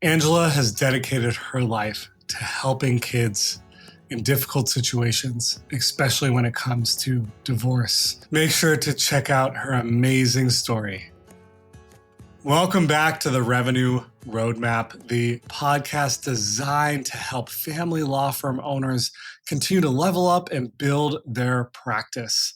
Angela has dedicated her life to helping kids in difficult situations, especially when it comes to divorce. Make sure to check out her amazing story. Welcome back to the Revenue Roadmap, the podcast designed to help family law firm owners continue to level up and build their practice.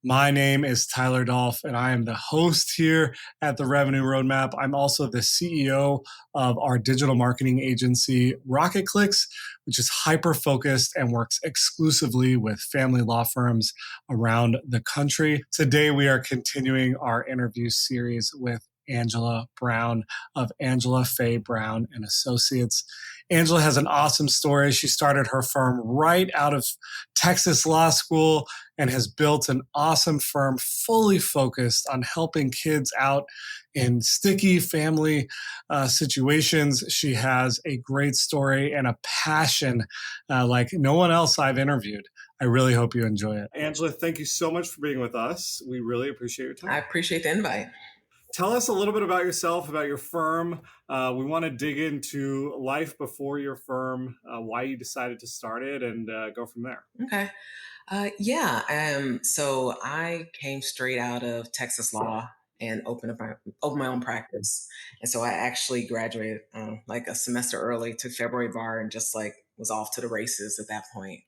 My name is Tyler Dolph, and I am the host here at the Revenue Roadmap. I'm also the CEO of our digital marketing agency, Rocket Clicks, which is hyper-focused and works exclusively with family law firms around the country. Today, we are continuing our interview series with Angela Brown of Angela Faye Brown and Associates. Angela has an awesome story. She started her firm right out of Texas law school and has built an awesome firm fully focused on helping kids out in sticky family situations. She has a great story and a passion like no one else I've interviewed. I really hope you enjoy it. Angela, thank you so much for being with us. We really appreciate your time. I appreciate the invite. Tell us a little bit about yourself, about your firm. We want to dig into life before your firm, why you decided to start it, and go from there. Okay. So I came straight out of Texas law and opened my own practice. And so I actually graduated like a semester early, took February bar, and just like was off to the races at that point.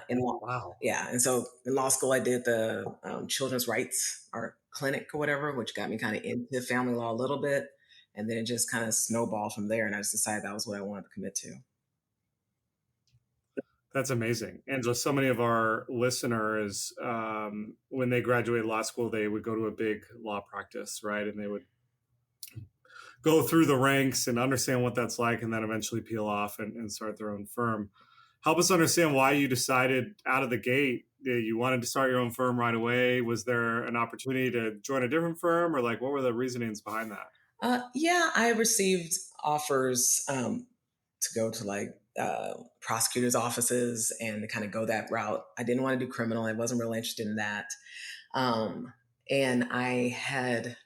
In law, Wow. Yeah. And so in law school, I did the children's rights or clinic or whatever, which got me kind of into family law a little bit. And then it just kind of snowballed from there. And I just decided that was what I wanted to commit to. That's amazing. Angela, so many of our listeners, when they graduated law school, they would go to a big law practice, right? And they would go through the ranks and understand what that's like, and then eventually peel off and start their own firm. Help us understand why you decided out of the gate you wanted to start your own firm right away. Was there an opportunity to join a different firm, or like what were the reasonings behind that? I received offers to go to like prosecutors' offices and to kind of go that route. I didn't want to do criminal. I wasn't really interested in that. And I had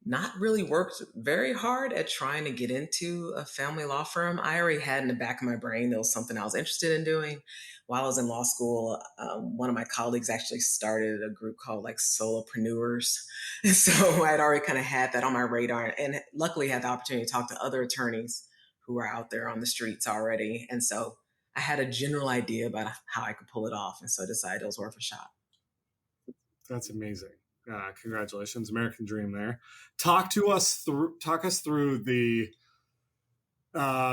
not really worked very hard at trying to get into a family law firm. I already had in the back of my brain there was something I was interested in doing. While I was in law school, one of my colleagues actually started a group called like Solopreneurs. And so I'd already kind of had that on my radar, and luckily had the opportunity to talk to other attorneys who are out there on the streets already. And so I had a general idea about how I could pull it off. And so I decided it was worth a shot. That's amazing. Congratulations, American dream there. Talk us through the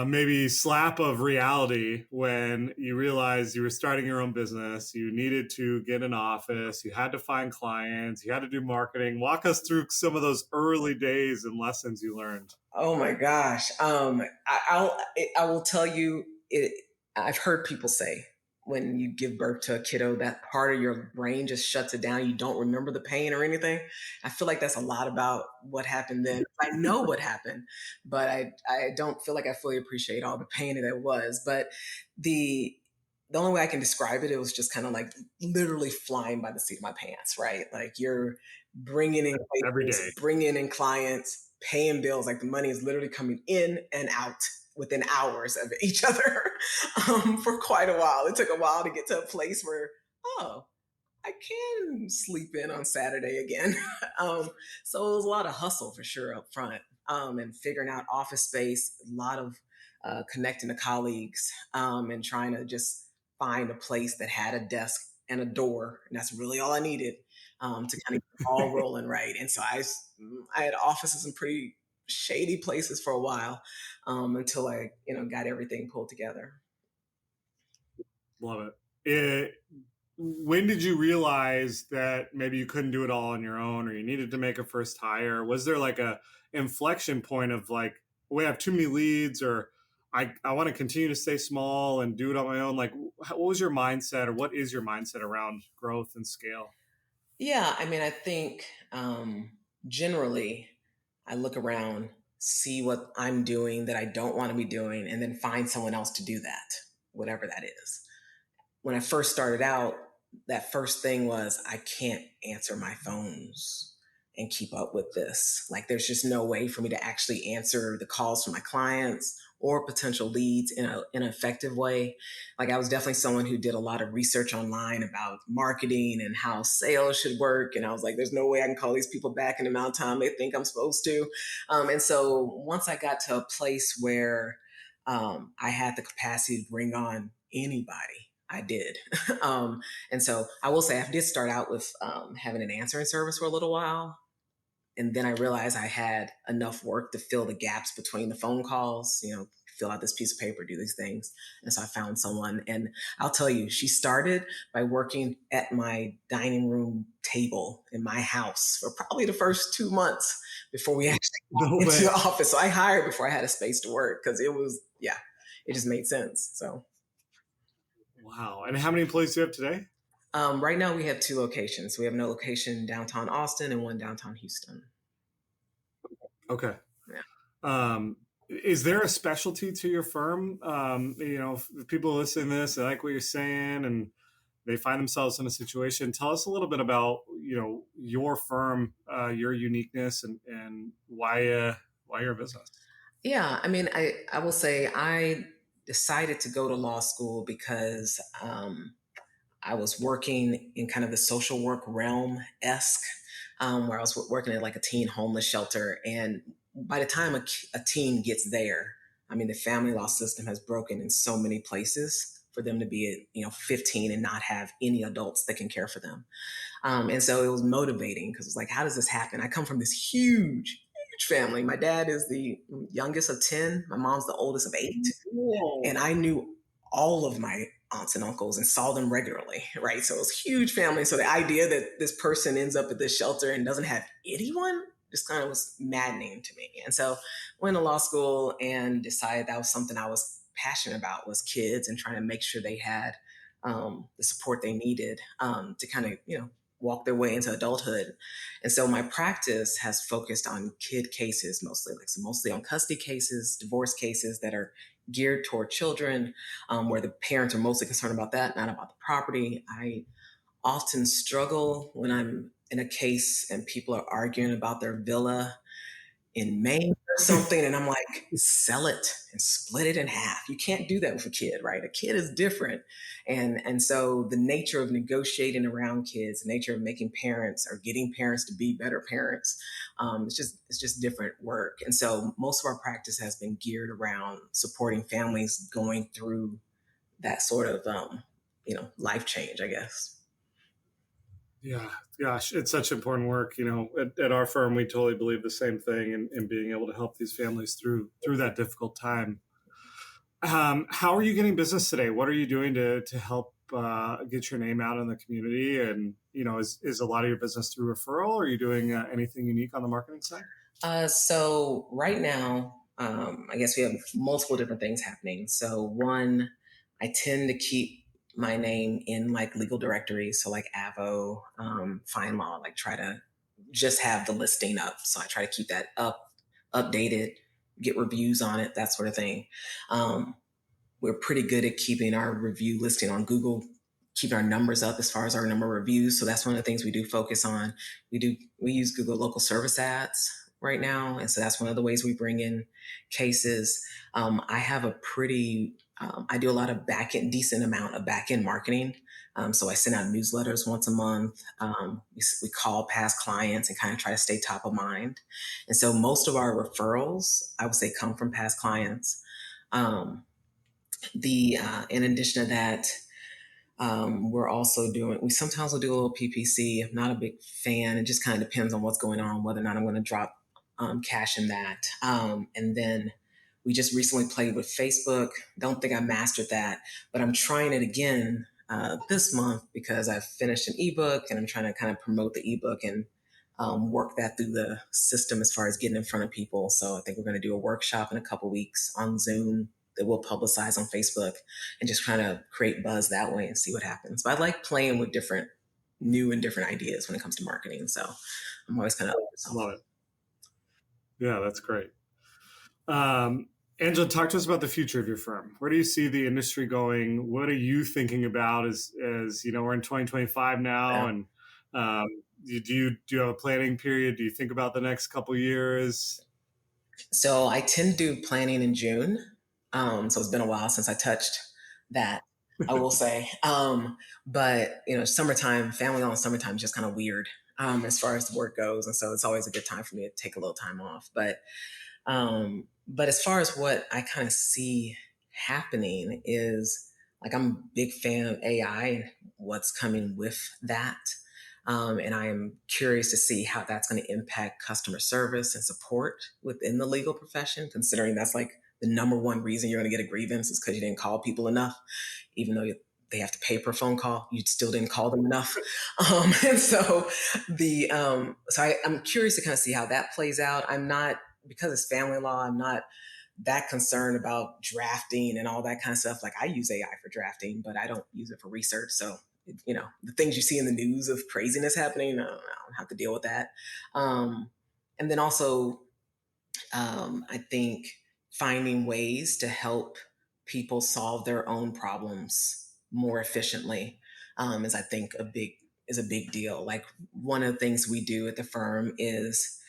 maybe slap of reality when you realized you were starting your own business, you needed to get an office, you had to find clients, you had to do marketing. Walk us through some of those early days and lessons you learned. Oh my gosh. I will tell you, I've heard people say when you give birth to a kiddo, that part of your brain just shuts it down. You don't remember the pain or anything. I feel like that's a lot about what happened then. I know what happened, but I don't feel like I fully appreciate all the pain that it was. But the only way I can describe it, it was just kind of like literally flying by the seat of my pants, right? Like you're bringing in every day, bringing in clients, paying bills, like the money is literally coming in and out within hours of each other for quite a while. It took a while to get to a place where, I can sleep in on Saturday again. So it was a lot of hustle for sure up front, and figuring out office space, a lot of connecting to colleagues, and trying to just find a place that had a desk and a door. And that's really all I needed to kind of get the ball rolling right. And so I had offices in pretty shady places for a while, until I, got everything pulled together. Love it. When did you realize that maybe you couldn't do it all on your own, or you needed to make a first hire? Was there like a inflection point of like, we have too many leads, or I want to continue to stay small and do it on my own? Like, what was your mindset, or what is your mindset around growth and scale? Yeah, I mean, I think generally I look around, see what I'm doing that I don't want to be doing, and then find someone else to do that, whatever that is. When I first started out, that first thing was I can't answer my phones. and keep up with this. Like, there's just no way for me to actually answer the calls from my clients or potential leads in an effective way. Like, I was definitely someone who did a lot of research online about marketing and how sales should work. And I was like, there's no way I can call these people back in the amount of time they think I'm supposed to. And so once I got to a place where I had the capacity to bring on anybody, I did. And so I will say I did start out with having an answering service for a little while. And then I realized I had enough work to fill the gaps between the phone calls, fill out this piece of paper, do these things. And so I found someone. And I'll tell you, she started by working at my dining room table in my house for probably the first 2 months before we actually No got into way. the office. So I hired before I had a space to work because it just made sense. So Wow. And how many employees do you have today? right now we have 2 locations. We have no location in downtown Austin and one downtown Houston. Okay. Yeah. Is there a specialty to your firm? If people listening to this, they like what you're saying and they find themselves in a situation. Tell us a little bit about, your firm, your uniqueness and why you're a business. Yeah. I mean, I will say I decided to go to law school because I was working in kind of the social work realm esque, where I was working at like a teen homeless shelter. And by the time a teen gets there, I mean, the family law system has broken in so many places for them to be, 15 and not have any adults that can care for them. And so it was motivating because it's like, how does this happen? I come from this huge family. My dad is the youngest of 10. My mom's the oldest of 8. Whoa. And I knew all of my aunts and uncles and saw them regularly, right? So it was a huge family. So the idea that this person ends up at this shelter and doesn't have anyone just kind of was maddening to me. And so went to law school and decided that was something I was passionate about, was kids and trying to make sure they had the support they needed to kind of, walk their way into adulthood. And so my practice has focused on kid cases mostly, mostly on custody cases, divorce cases that are geared toward children, where the parents are mostly concerned about that, not about the property. I often struggle when I'm in a case and people are arguing about their villa in Maine or something, and I'm like, sell it and split it in half. You can't do that with a kid, right? A kid is different, and so the nature of negotiating around kids, the nature of making parents or getting parents to be better parents, it's just different work. And so most of our practice has been geared around supporting families going through that sort of life change, I guess. Yeah, gosh, it's such important work. At our firm, we totally believe the same thing in being able to help these families through that difficult time. How are you getting business today? What are you doing to help get your name out in the community? And is a lot of your business through referral? Or are you doing anything unique on the marketing side? So right now, I guess we have multiple different things happening. So one, I tend to keep my name in like legal directories, so like Avo, Fine Law, like try to just have the listing up. So I try to keep that updated, get reviews on it, that sort of thing. Um, we're pretty good at keeping our review listing on Google, keep our numbers up as far as our number of reviews. So that's one of the things we do focus on. We use Google local service ads right now. And so that's one of the ways we bring in cases. I have a pretty, I do a lot of decent amount of back end marketing. So I send out newsletters once a month. We call past clients and kind of try to stay top of mind. And so most of our referrals, I would say, come from past clients. The In addition to that, we sometimes will do a little PPC. I'm not a big fan. It just kind of depends on what's going on, whether or not I'm going to drop cash in that. And then we just recently played with Facebook. Don't think I mastered that, but I'm trying it again this month because I've finished an ebook and I'm trying to kind of promote the ebook and work that through the system as far as getting in front of people. So I think we're going to do a workshop in a couple weeks on Zoom that we'll publicize on Facebook and just kind of create buzz that way and see what happens. But I like playing with new and different ideas when it comes to marketing. So I'm always kind of Love it. Yeah, that's great. Angela, talk to us about the future of your firm. Where do you see the industry going? What are you thinking about as we're in 2025 now, and Do you have a planning period? Do you think about the next couple years? So I tend to do planning in June. So it's been a while since I touched that, I will say. But summertime, family on summertime is just kind of weird as far as the work goes. And so it's always a good time for me to take a little time off. But as far as what I kind of see happening is, like, I'm a big fan of AI and what's coming with that. And I am curious to see how that's going to impact customer service and support within the legal profession, considering that's like the number one reason you're going to get a grievance is because you didn't call people enough, even though they have to pay per phone call. You still didn't call them enough. And so I'm curious to kind of see how that plays out. I'm not, because it's family law, I'm not that concerned about drafting and all that kind of stuff. Like, I use AI for drafting, but I don't use it for research. So, the things you see in the news of craziness happening, I don't have to deal with that. And then also, I think finding ways to help people solve their own problems more efficiently is, I think, a big deal. Like, one of the things we do at the firm is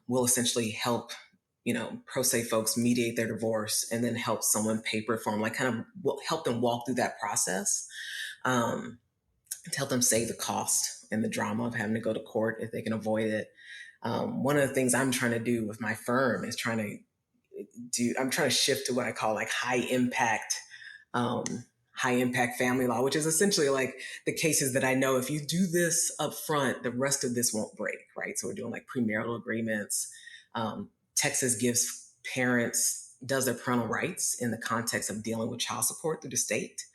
we'll essentially help pro se folks mediate their divorce and then help someone paper for them, like kind of help them walk through that process, to help them save the cost and the drama of having to go to court if they can avoid it. One of the things I'm trying to do with my firm is I'm trying to shift to what I call like um, high impact family law, which is essentially like the cases that I know if you do this up front, the rest of this won't break, right? So we're doing like premarital agreements. Texas does their parental rights in the context of dealing with child support through the state.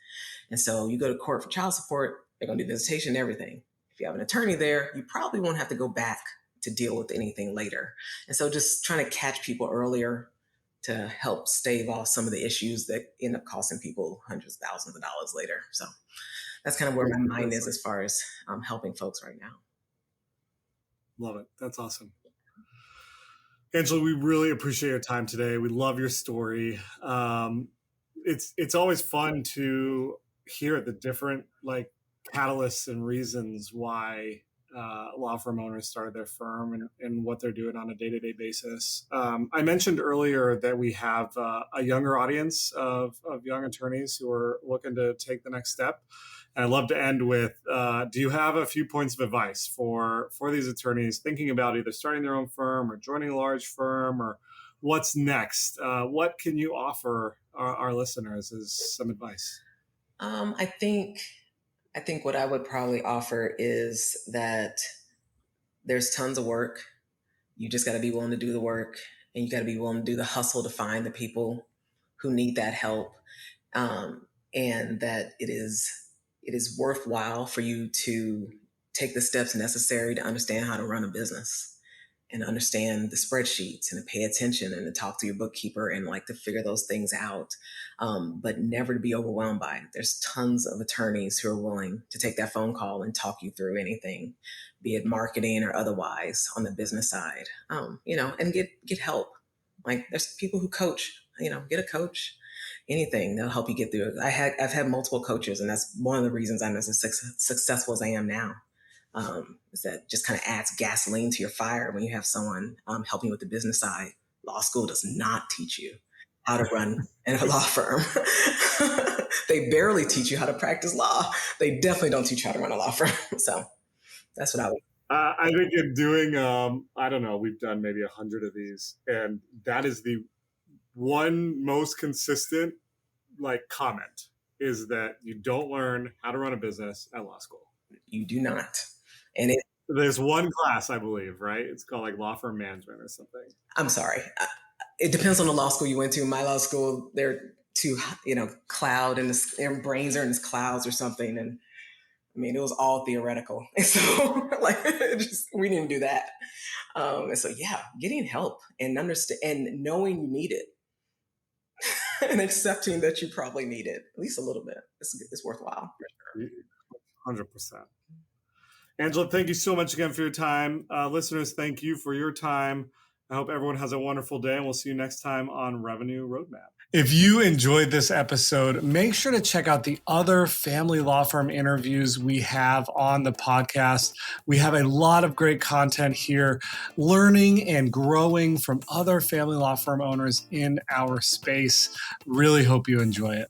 And so you go to court for child support, they're going to do visitation and everything. If you have an attorney there, you probably won't have to go back to deal with anything later. And so just trying to catch people earlier to help stave off some of the issues that end up costing people hundreds of thousands of dollars later. So that's kind of where my mind is as far as helping folks right now. Love it. That's awesome. Angela, we really appreciate your time today. We love your story. It's always fun to hear the different catalysts and reasons why law firm owners started their firm and what they're doing on a day-to-day basis. I mentioned earlier that we have a younger audience of young attorneys who are looking to take the next step. And I'd love to end with, do you have a few points of advice for these attorneys thinking about either starting their own firm or joining a large firm, or what's next? What can you offer our listeners as some advice? I think what I would probably offer is that there's tons of work. You just got to be willing to do the work, and you got to be willing to do the hustle to find the people who need that help. And that it is worthwhile for you to take the steps necessary to understand how to run a business and understand the spreadsheets and to pay attention and to talk to your bookkeeper and like to figure those things out, but never to be overwhelmed by it. There's tons of attorneys who are willing to take that phone call and talk you through anything, be it marketing or otherwise on the business side, and get help. Like, there's people who coach, get a coach, anything that'll help you get through it. I've had multiple coaches, and that's one of the reasons I'm as successful as I am now. Is that just kind of adds gasoline to your fire when you have someone helping with the business side. Law school does not teach you how to run in a law firm. They barely teach you how to practice law. They definitely don't teach you how to run a law firm. So that's what I would. I think in doing, I don't know, we've done maybe 100 of these, and that is the one most consistent comment, is that you don't learn how to run a business at law school. You do not. And there's one class, I believe, right? It's called law firm management or something. I'm sorry. It depends on the law school you went to. My law school, they're too, cloud, and their brains are in this clouds or something. And I mean, it was all theoretical. And so we didn't do that. And so, yeah, getting help and understand and knowing you need it and accepting that you probably need it at least a little bit. It's worthwhile. For sure. 100%. Angela, thank you so much again for your time. Listeners, thank you for your time. I hope everyone has a wonderful day, and we'll see you next time on Revenue Roadmap. If you enjoyed this episode, make sure to check out the other family law firm interviews we have on the podcast. We have a lot of great content here, learning and growing from other family law firm owners in our space. Really hope you enjoy it.